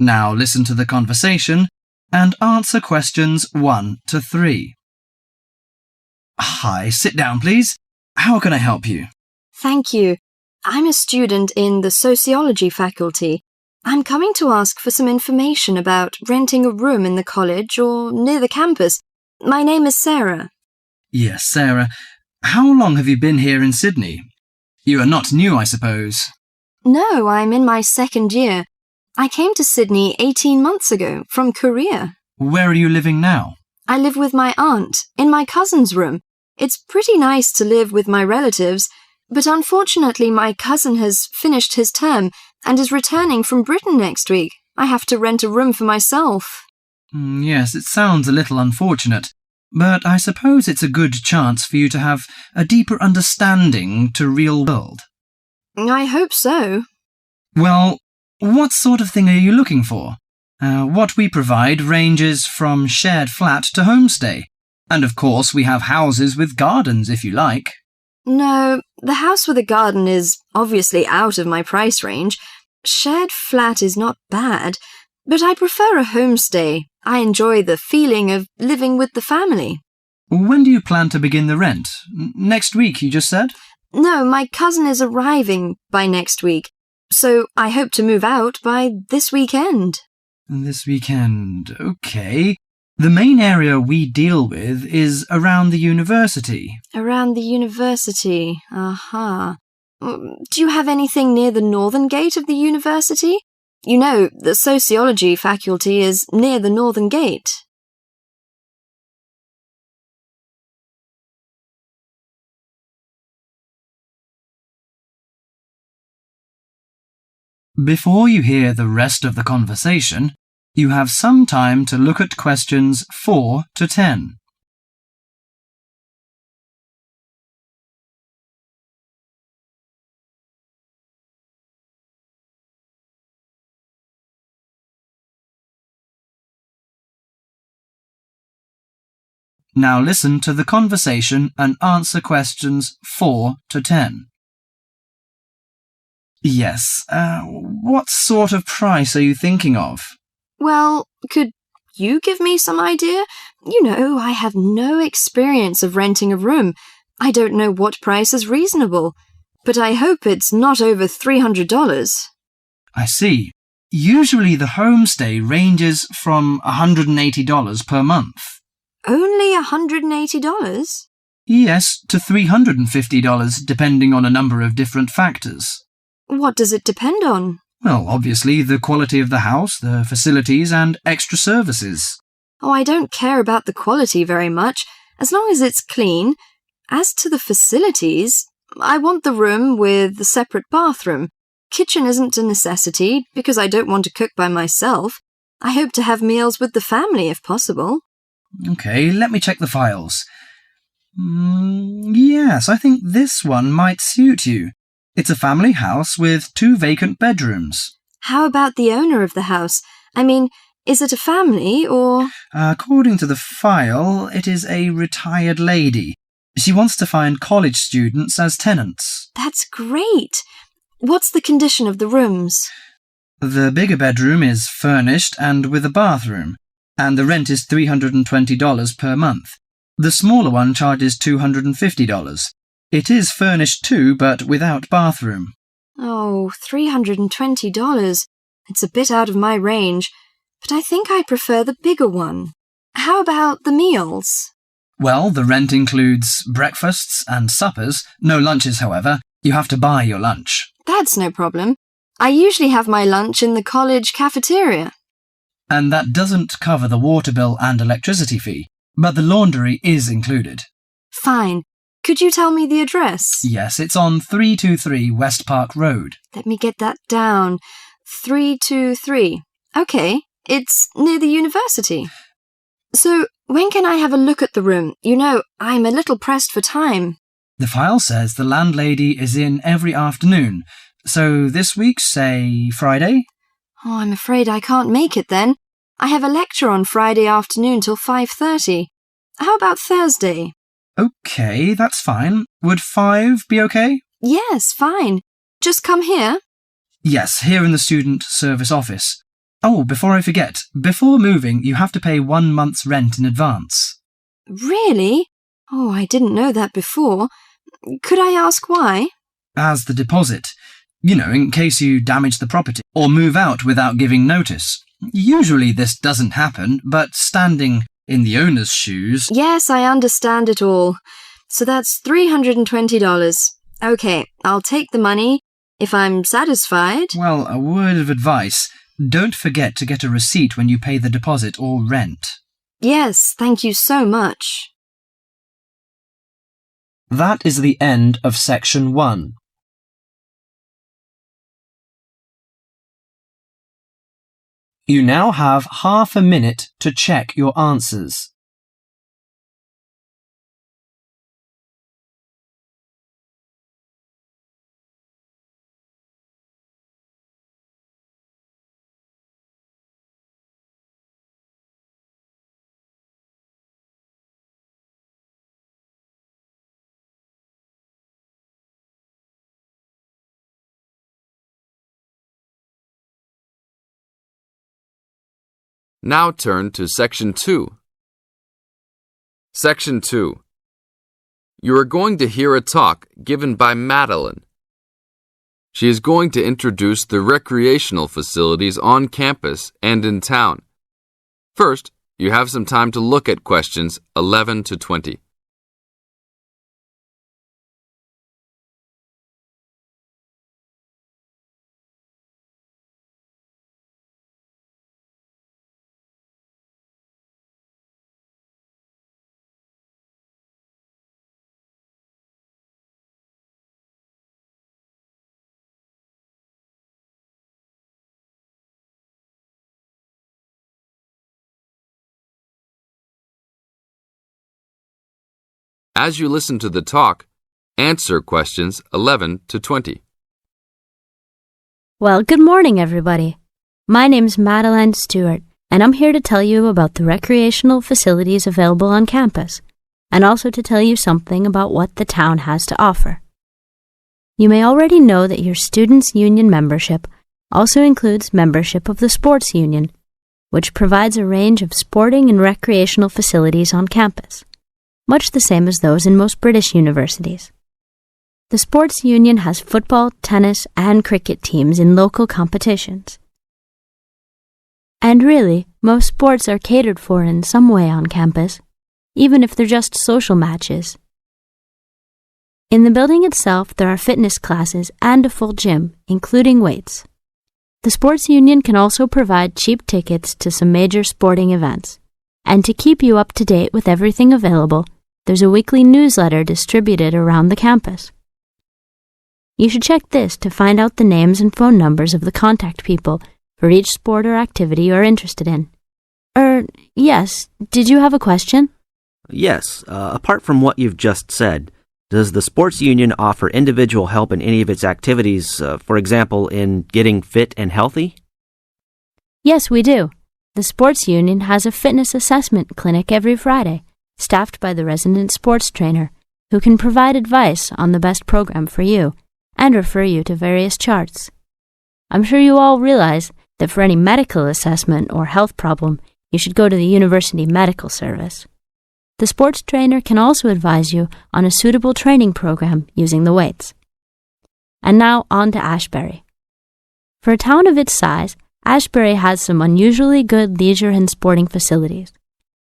Now listen to the conversation and answer questions 1 to 3. Hi, sit down, please. How can I help you? Thank you. I'm a student in the sociology faculty. I'm coming to ask for some information about renting a room in the college or near the campus. My name is Sarah. Yes, Sarah. How long have you been here in Sydney? You are not new, I suppose. No, I'm in my second year. I came to Sydney 18 months ago from Korea. Where are you living now? I live with my aunt in my cousin's room. It's pretty nice to live with my relatives, but unfortunately my cousin has finished his term and is returning from Britain next week. I have to rent a room for myself. Yes, it sounds a little unfortunate, but I suppose it's a good chance for you to have a deeper understanding to real world. I hope so. Well, what sort of thing are you looking for? What we provide ranges from shared flat to homestay. And of course we have houses with gardens if you like. No, the house with a garden is obviously out of my price range. Shared flat is not bad, but I prefer a homestay. I enjoy the feeling of living with the family. When do you plan to begin the rent? Next week, you just said? No, my cousin is arriving by next week, so I hope to move out by this weekend. This weekend, okay. The main area we deal with is around the university. Around the university, aha. Do you have anything near the northern gate of the university? You know, the sociology faculty is near the northern gate. Before you hear the rest of the conversation, you have some time to look at questions 4 to 10. Now listen to the conversation and answer questions 4 to 10. Yes, what sort of price are you thinking of? Well, could you give me some idea? You know, I have no experience of renting a room. I don't know what price is reasonable, but I hope it's not over $300. I see. Usually the homestay ranges from $180 per month. Only $180? Yes, to $350 depending on a number of different factors. What does it depend on? Well, obviously the quality of the house, the facilities and extra services. Oh, I don't care about the quality very much, as long as it's clean. As to the facilities, I want the room with the separate bathroom. Kitchen isn't a necessity, because I don't want to cook by myself. I hope to have meals with the family if possible. Okay, let me check the files. Yes, I think this one might suit you. It's a family house with 2 vacant bedrooms. How about the owner of the house? I mean, is it a family or... According to the file, it is a retired lady. She wants to find college students as tenants. That's great. What's the condition of the rooms? The bigger bedroom is furnished and with a bathroom, and the rent is $320 per month. The smaller one charges $250. It is furnished too, but without bathroom. Oh, $320. It's a bit out of my range, but I think I prefer the bigger one. How about the meals? Well, the rent includes breakfasts and suppers, no lunches, however. You have to buy your lunch. That's no problem. I usually have my lunch in the college cafeteria. And that doesn't cover the water bill and electricity fee, but the laundry is included. Fine. Could you tell me the address? Yes, it's on 323 West Park Road. Let me get that down. 323. Okay, it's near the university. So, when can I have a look at the room? You know, I'm a little pressed for time. The file says the landlady is in every afternoon. So this week, say, Friday? Oh, I'm afraid I can't make it then. I have a lecture on Friday afternoon till 5:30. How about Thursday? Okay, that's fine. Would 5 be okay? Yes, fine. Just come here. Yes, here in the student service office. Oh, before I forget, before moving, you have to pay 1 month's rent in advance. Really? Oh, I didn't know that before. Could I ask why? As the deposit. In case you damage the property or move out without giving notice. Usually this doesn't happen, but standing in the owner's shoes... Yes, I understand it all. So that's $320. Okay, I'll take the money if I'm satisfied. Well, a word of advice. Don't forget to get a receipt when you pay the deposit or rent. Yes, thank you so much. That is the end of section 1. You now have half a minute to check your answers. Now turn to Section 2. Section 2. You are going to hear a talk given by Madeline. She is going to introduce the recreational facilities on campus and in town. First, you have some time to look at questions 11 to 20. As you listen to the talk, answer questions 11 to 20. Well, good morning, everybody. My name's Madeline Stewart, and I'm here to tell you about the recreational facilities available on campus, and also to tell you something about what the town has to offer. You may already know that your Students' Union membership also includes membership of the Sports Union, which provides a range of sporting and recreational facilities on campus, much the same as those in most British universities. The Sports Union has football, tennis, and cricket teams in local competitions. And really, most sports are catered for in some way on campus, even if they're just social matches. In the building itself, there are fitness classes and a full gym, including weights. The Sports Union can also provide cheap tickets to some major sporting events. And to keep you up to date with everything available, there's a weekly newsletter distributed around the campus. You should check this to find out the names and phone numbers of the contact people for each sport or activity you're interested in. Yes, did you have a question? Yes, apart from what you've just said, does the Sports Union offer individual help in any of its activities, for example, in getting fit and healthy? Yes, we do. The Sports Union has a fitness assessment clinic every Friday, staffed by the resident sports trainer, who can provide advice on the best program for you and refer you to various charts. I'm sure you all realize that for any medical assessment or health problem, you should go to the University Medical Service. The sports trainer can also advise you on a suitable training program using the weights. And now on to Ashbury. For a town of its size, Ashbury has some unusually good leisure and sporting facilities,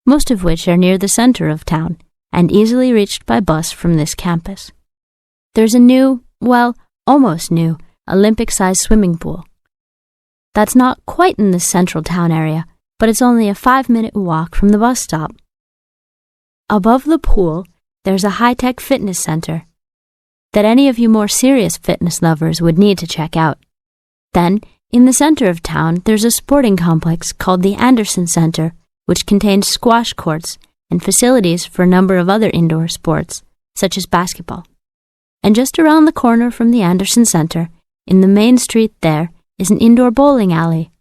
most of which are near the center of town and easily reached by bus from this campus. There's a new, well, almost new, Olympic-sized swimming pool. That's not quite in the central town area, but it's only a 5-minute walk from the bus stop. Above the pool, there's a high-tech fitness center that any of you more serious fitness lovers would need to check out. Then, in the center of town, there's a sporting complex called the Anderson Center, which contains squash courts and facilities for a number of other indoor sports, such as basketball. And just around the corner from the Anderson Center, in the main street there, is an indoor bowling alley.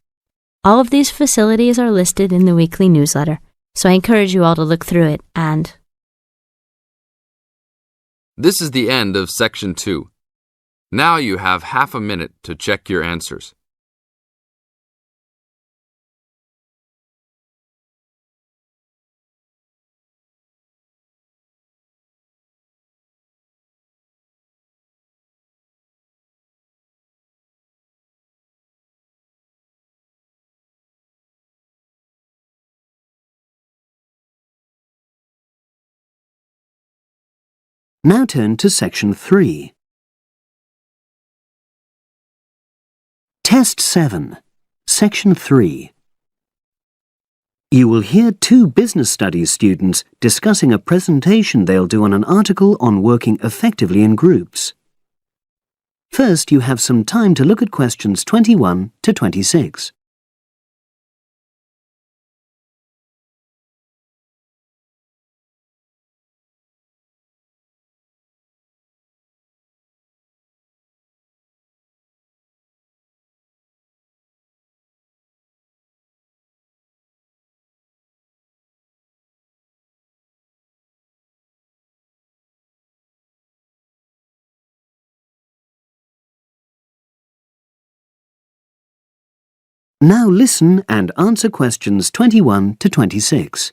All of these facilities are listed in the weekly newsletter, so I encourage you all to look through it and... This is the end of Section 2. Now you have half a minute to check your answers. Now turn to Section 3. Test 7, Section 3. You will hear two business studies students discussing a presentation they'll do on an article on working effectively in groups. First, you have some time to look at questions 21 to 26. Now listen and answer questions 21 to 26.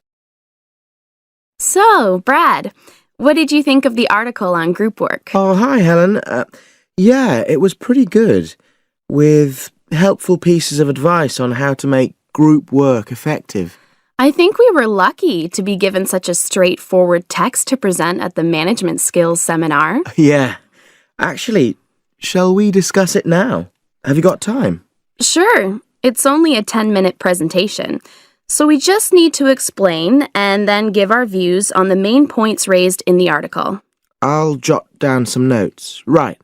So, Brad, what did you think of the article on group work? Oh, hi, Helen. Yeah, it was pretty good, with helpful pieces of advice on how to make group work effective. I think we were lucky to be given such a straightforward text to present at the management skills seminar. Yeah. Actually, shall we discuss it now? Have you got time? Sure, it's only a 10-minute presentation, so we just need to explain and then give our views on the main points raised in the article. I'll jot down some notes. Right.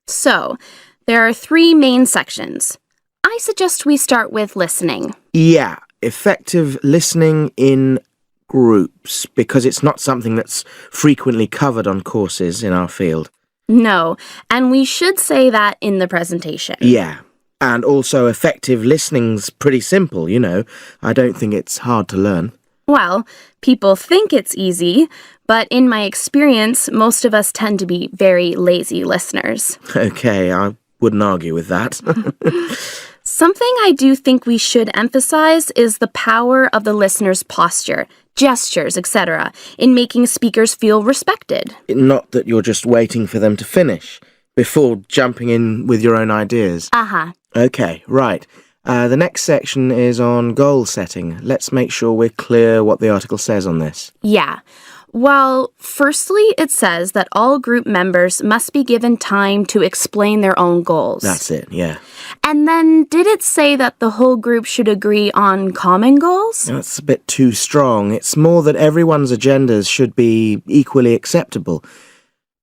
So, there are 3 main sections. I suggest we start with listening. Yeah, effective listening in groups, because it's not something that's frequently covered on courses in our field. No, and we should say that in the presentation. Yeah. And also effective listening's pretty simple, you know. I don't think it's hard to learn. Well, people think it's easy, but in my experience, most of us tend to be very lazy listeners. Okay, I wouldn't argue with that. Something I do think we should emphasize is the power of the listener's posture, gestures, etc., in making speakers feel respected. Not that you're just waiting for them to finish before jumping in with your own ideas. Uh-huh. Okay, right. The next section is on goal setting. Let's make sure we're clear what the article says on this. Yeah. Well, firstly, it says that all group members must be given time to explain their own goals. That's it, yeah. And then, did it say that the whole group should agree on common goals? That's a bit too strong. It's more that everyone's agendas should be equally acceptable.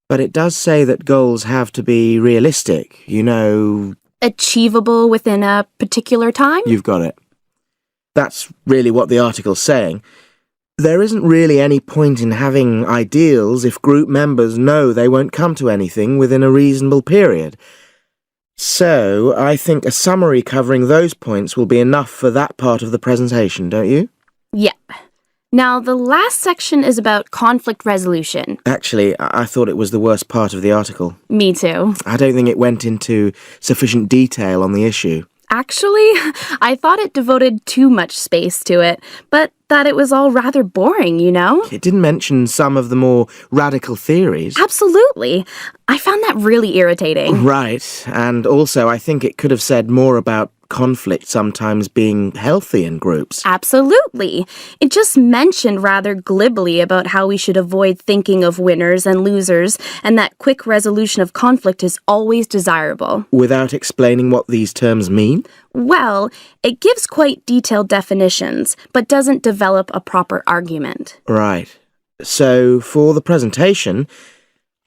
But it does say that goals have to be realistic, you know. Achievable within a particular time? You've got it. That's really what the article's saying. There isn't really any point in having ideals if group members know they won't come to anything within a reasonable period. So, I think a summary covering those points will be enough for that part of the presentation, don't you? Yep. Now, the last section is about conflict resolution. Actually, I thought it was the worst part of the article. Me too. I don't think it went into sufficient detail on the issue. Actually, I thought it devoted too much space to it, but that it was all rather boring, you know? It didn't mention some of the more radical theories. Absolutely. I found that really irritating. Right, and also I think it could have said more about conflict sometimes being healthy in groups. Absolutely. It just mentioned rather glibly about how we should avoid thinking of winners and losers, and that quick resolution of conflict is always desirable. Without explaining what these terms mean? Well, it gives quite detailed definitions, but doesn't develop a proper argument. Right. So, for the presentation,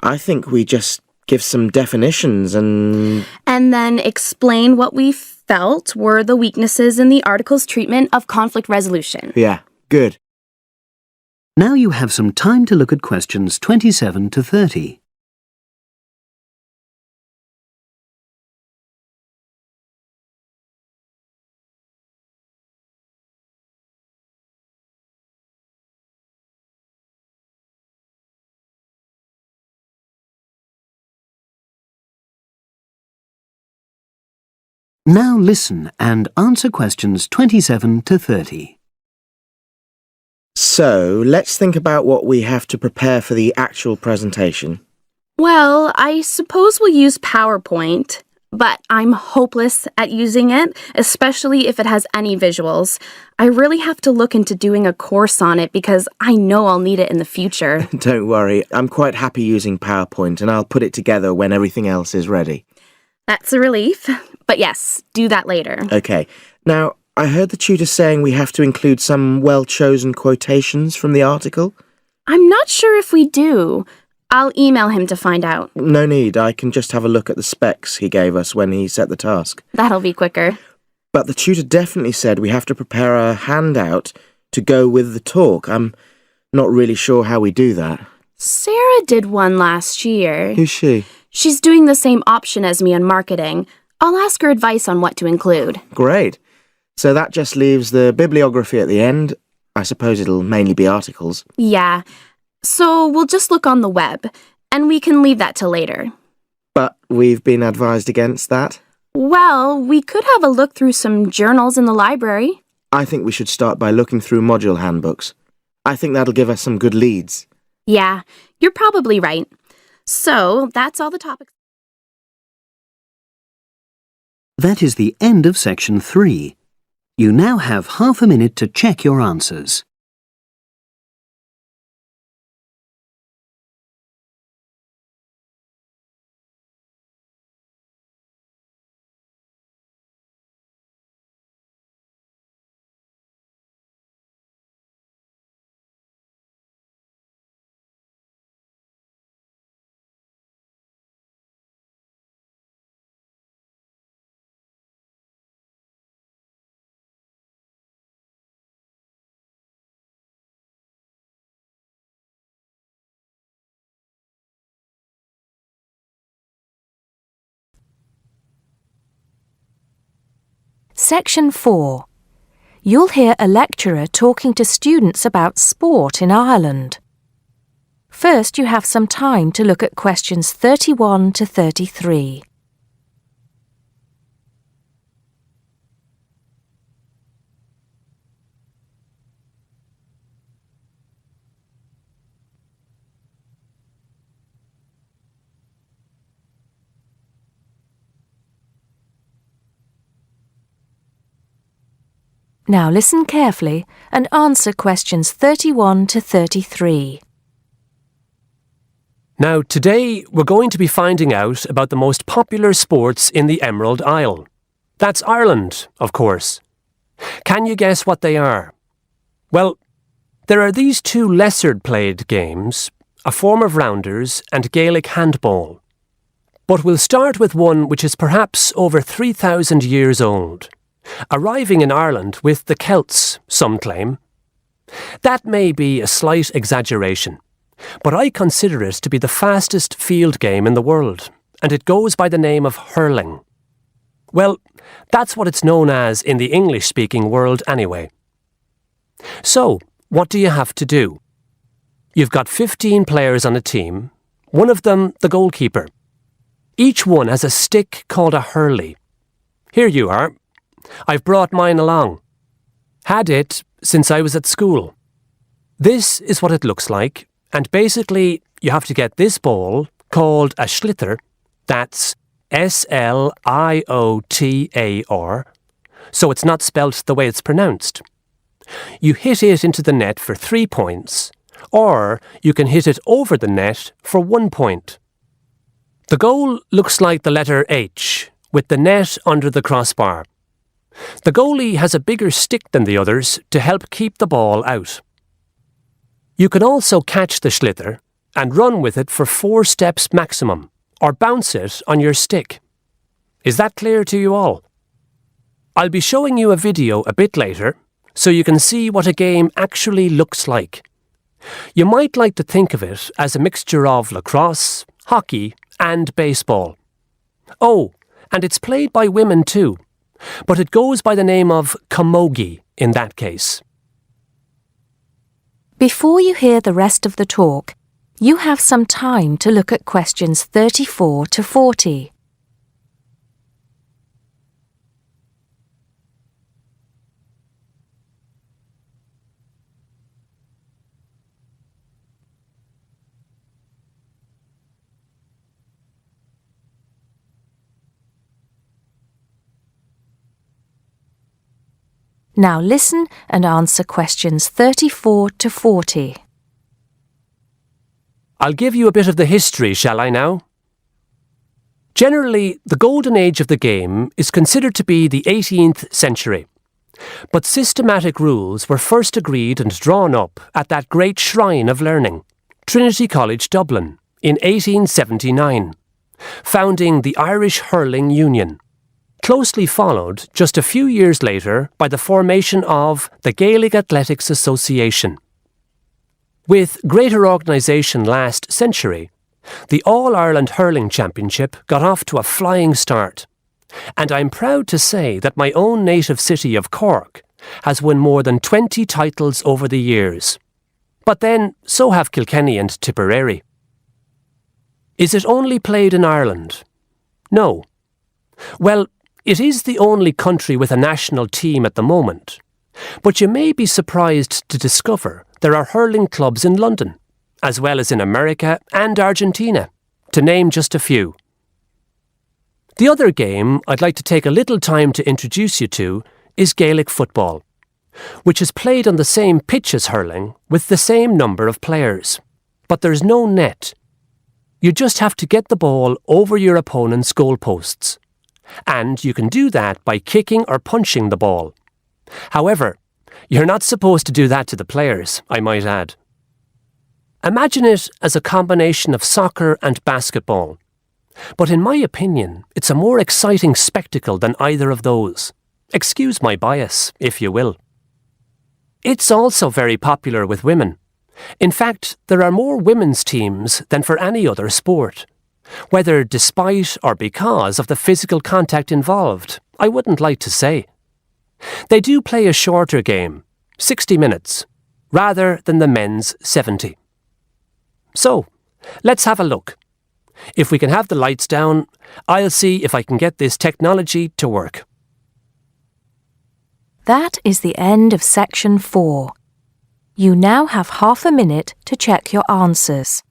I think we just give some definitions and then explain what we felt were the weaknesses in the article's treatment of conflict resolution. Yeah, good. Now you have some time to look at questions 27 to 30. Now listen and answer questions 27 to 30. So, let's think about what we have to prepare for the actual presentation. Well, I suppose we'll use PowerPoint. but I'm hopeless at using it, especially if it has any visuals. I really have to look into doing a course on it because I know I'll need it in the future. Don't worry, I'm quite happy using PowerPoint and I'll put it together when everything else is ready. That's a relief. But yes, do that later. Okay. Now, I heard the tutor saying we have to include some well-chosen quotations from the article. I'm not sure if we do. I'll email him to find out. No need, I can just have a look at the specs he gave us when he set the task. That'll be quicker. But the tutor definitely said we have to prepare a handout to go with the talk. I'm not really sure how we do that. Sarah did one last year. Who's she? She's doing the same option as me on marketing. I'll ask her advice on what to include. Great. So that just leaves the bibliography at the end. I suppose it'll mainly be articles. Yeah. So we'll just look on the web, and we can leave that till later. But we've been advised against that? Well, we could have a look through some journals in the library. I think we should start by looking through module handbooks. I think that'll give us some good leads. Yeah, you're probably right. So, that's all the topics. That is the end of section 3. You now have half a minute to check your answers. Section 4. You'll hear a lecturer talking to students about sport in Ireland. First, you have some time to look at questions 31 to 33. Now listen carefully and answer questions 31 to 33. Now, today we're going to be finding out about the most popular sports in the Emerald Isle. That's Ireland, of course. Can you guess what they are? Well, there are these two lesser-played games, a form of rounders and Gaelic handball. But we'll start with one which is perhaps over 3,000 years old. Arriving in Ireland with the Celts, some claim. That may be a slight exaggeration, but I consider it to be the fastest field game in the world, and it goes by the name of hurling. Well, that's what it's known as in the English-speaking world anyway. So, what do you have to do? You've got 15 players on a team, one of them the goalkeeper. Each one has a stick called a hurley. Here you are. I've brought mine along. Had it since I was at school. This is what it looks like, and basically you have to get this ball, called a sliotar, that's S-L-I-O-T-A-R, so it's not spelt the way it's pronounced. You hit it into the net for 3 points, or you can hit it over the net for 1 point. The goal looks like the letter H, with the net under the crossbar. The goalie has a bigger stick than the others to help keep the ball out. You can also catch the sliotar and run with it for 4 steps maximum, or bounce it on your stick. Is that clear to you all? I'll be showing you a video a bit later, so you can see what a game actually looks like. You might like to think of it as a mixture of lacrosse, hockey, and baseball. Oh, and it's played by women too. But it goes by the name of camogie in that case. Before you hear the rest of the talk, you have some time to look at questions 34 to 40. Now listen and answer questions 34 to 40. I'll give you a bit of the history, shall I now? Generally, the golden age of the game is considered to be the 18th century. But systematic rules were first agreed and drawn up at that great shrine of learning, Trinity College Dublin, in 1879, founding the Irish Hurling Union, closely followed just a few years later by the formation of the Gaelic Athletics Association. With greater organisation last century, the All-Ireland Hurling Championship got off to a flying start, and I'm proud to say that my own native city of Cork has won more than 20 titles over the years. But then, so have Kilkenny and Tipperary. Is it only played in Ireland? No. Well, it is the only country with a national team at the moment, but you may be surprised to discover there are hurling clubs in London, as well as in America and Argentina, to name just a few. The other game I'd like to take a little time to introduce you to is Gaelic football, which is played on the same pitch as hurling with the same number of players, but there's no net. You just have to get the ball over your opponent's goalposts, and you can do that by kicking or punching the ball. However, you're not supposed to do that to the players, I might add. Imagine it as a combination of soccer and basketball. But in my opinion, it's a more exciting spectacle than either of those. Excuse my bias, if you will. It's also very popular with women. In fact, there are more women's teams than for any other sport. Whether despite or because of the physical contact involved, I wouldn't like to say. They do play a shorter game, 60 minutes, rather than the men's 70. So, let's have a look. If we can have the lights down, I'll see if I can get this technology to work. That is the end of section 4. You now have half a minute to check your answers.